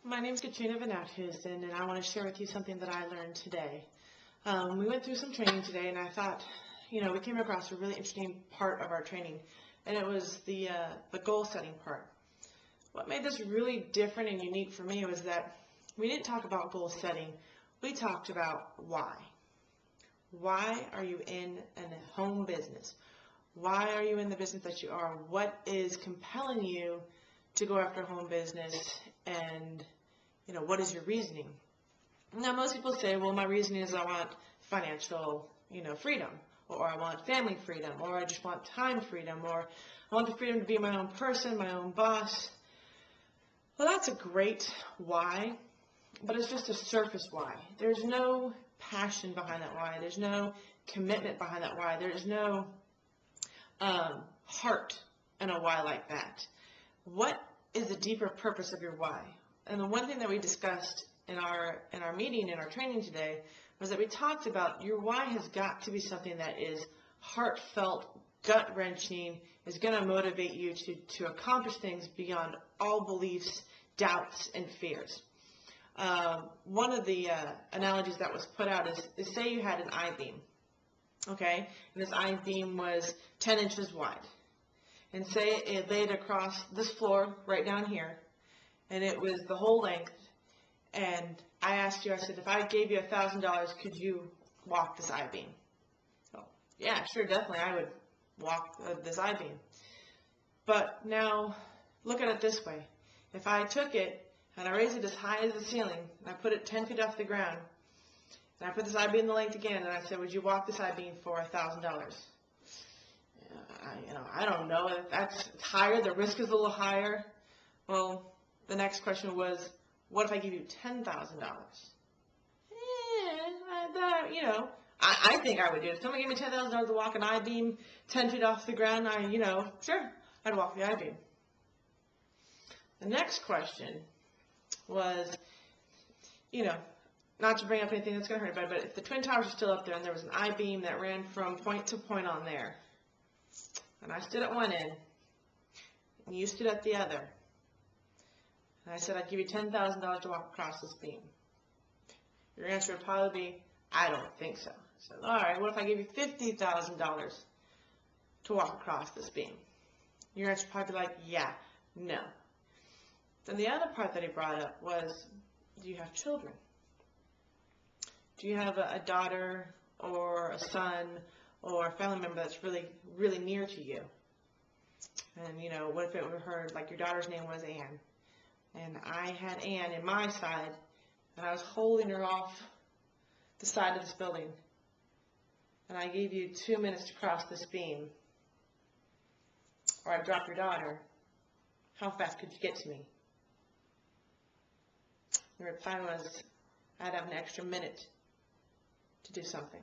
My name is Katrina of Oudheusden, and I want to share with you something that I learned today. We went through some training today, and I thought, we came across a really interesting part of our training, and it was the goal setting part. What made this really different and unique for me was that we didn't talk about goal setting. We talked about why. Why are you in a home business? Why are you in the business that you are? What is compelling you to go after home business, and what is your reasoning? Now, most people say, well, my reasoning is I want financial freedom, or I want family freedom, or I just want time freedom, or I want the freedom to be my own person, my own boss. Well, that's a great why, but it's just a surface why. There's no passion behind that why. There's no commitment behind that why. There's no heart in a why like that. What is the deeper purpose of your why? And the one thing that we discussed in our meeting, in our training today, was that we talked about your why has got to be something that is heartfelt, gut-wrenching, is going to motivate you to accomplish things beyond all beliefs, doubts, and fears. One of the analogies that was put out is say you had an I-beam, okay? And this I-beam was 10 inches wide. And say it laid across this floor right down here, and it was the whole length, and I asked you, I said, if I gave you $1,000, could you walk this I-beam? So, yeah, sure, definitely, I would walk this I-beam. But now, look at it this way. If I took it, and I raised it as high as the ceiling, and I put it 10 feet off the ground, and I put this I-beam the length again, and I said, would you walk this I-beam for $1,000? I don't know if that's higher, the risk is a little higher. Well, the next question was, what if I give you $10,000? I think I would do it. If someone gave me $10,000 to walk an I-beam 10 feet off the ground, sure, I'd walk the I-beam. The next question was, not to bring up anything that's going to hurt anybody, but if the Twin Towers are still up there and there was an I-beam that ran from point to point on there, and I stood at one end, and you stood at the other, and I said, I'd give you $10,000 to walk across this beam. Your answer would probably be, I don't think so. I said, all right, what if I gave you $50,000 to walk across this beam? Your answer would probably be like, yeah, no. Then the other part that he brought up was, do you have children? Do you have a daughter or a son or a family member that's really, really near to you? And, what if it were her, like your daughter's name was Anne, and I had Anne in my side, and I was holding her off the side of this building, and I gave you 2 minutes to cross this beam, or I dropped your daughter, how fast could you get to me? The reply was, I'd have an extra minute to do something.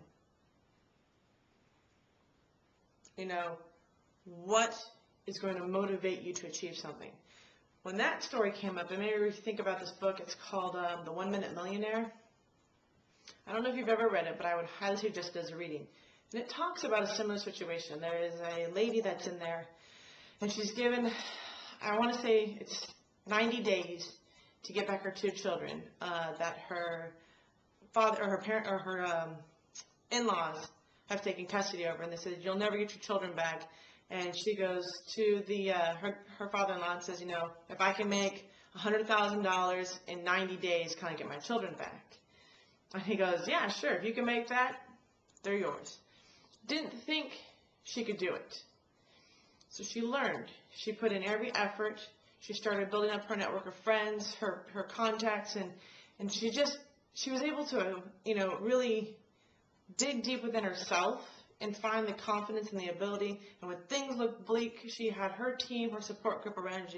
What is going to motivate you to achieve something? When that story came up, it made me think about this book. It's called The 1 Minute Millionaire. I don't know if you've ever read it, but I would highly suggest it as a reading. And it talks about a similar situation. There is a lady that's in there, and she's given, I want to say it's 90 days to get back her 2 children that her father or her parent or her in-laws have taken custody over, and they said, you'll never get your children back. And she goes to her father-in-law and says, if I can make $100,000 in 90 days, can I get my children back? And he goes, yeah, sure, if you can make that, they're yours. Didn't think she could do it. So she learned. She put in every effort. She started building up her network of friends, her contacts, and she was able to, really dig deep within herself and find the confidence and the ability. And when things looked bleak, she had her team, her support group around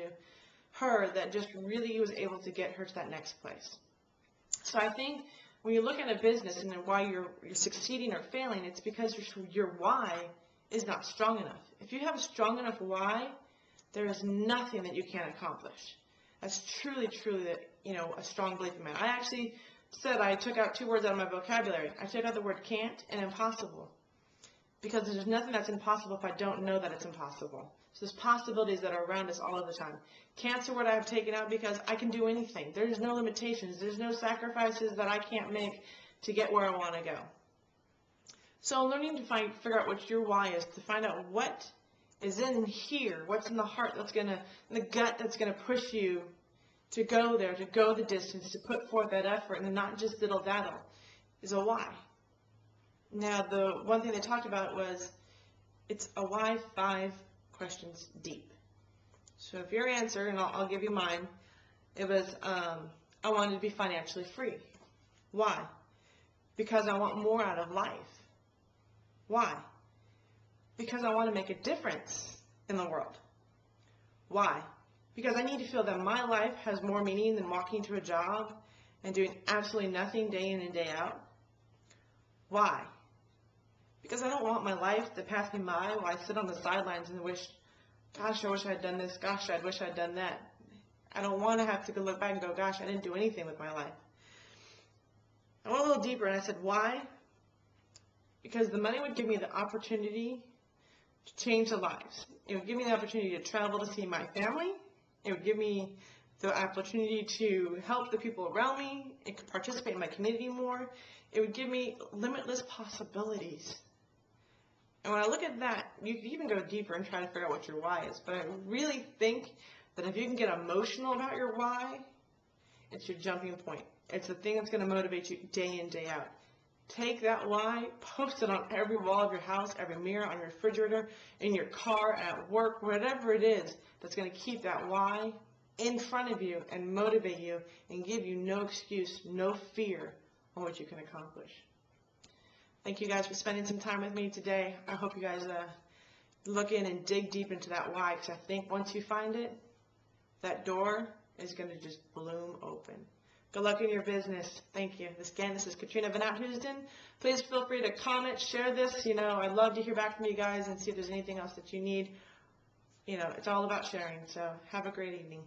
her that just really was able to get her to that next place. So I think when you look at a business and why you're succeeding or failing, it's because your why is not strong enough. If you have a strong enough why, there is nothing that you can't accomplish. That's truly, truly, a strong belief in mine. I actually said I took out 2 words out of my vocabulary. I took out the word can't and impossible. Because there's nothing that's impossible if I don't know that it's impossible. So there's possibilities that are around us all of the time. Cancer, what I've taken out because I can do anything. There's no limitations. There's no sacrifices that I can't make to get where I want to go. So learning to figure out what your why is, to find out what is in here, what's in the heart in the gut that's going to push you to go there, to go the distance, to put forth that effort, and not just diddle-daddle, is a why. Now, the one thing they talked about was it's a why 5 questions deep. So if your answer, and I'll give you mine, it was I wanted to be financially free. Why? Because I want more out of life. Why? Because I want to make a difference in the world. Why? Because I need to feel that my life has more meaning than walking to a job and doing absolutely nothing day in and day out. Why? Because I don't want my life to pass me by while I sit on the sidelines and wish, gosh, I wish I had done this, gosh, I wish I had done that. I don't want to have to look back and go, gosh, I didn't do anything with my life. I went a little deeper and I said, why? Because the money would give me the opportunity to change the lives. It would give me the opportunity to travel to see my family. It would give me the opportunity to help the people around me and participate in my community more. It would give me limitless possibilities. And when I look at that, you can even go deeper and try to figure out what your why is. But I really think that if you can get emotional about your why, it's your jumping point. It's the thing that's going to motivate you day in, day out. Take that why, post it on every wall of your house, every mirror, on your refrigerator, in your car, at work, whatever it is that's going to keep that why in front of you and motivate you and give you no excuse, no fear on what you can accomplish. Thank you guys for spending some time with me today. I hope you guys look in and dig deep into that why, because I think once you find it, that door is going to just bloom open. Good luck in your business. Thank you. This is Katrina from Oudheusden. Please feel free to comment, share this. I'd love to hear back from you guys and see if there's anything else that you need. It's all about sharing. So have a great evening.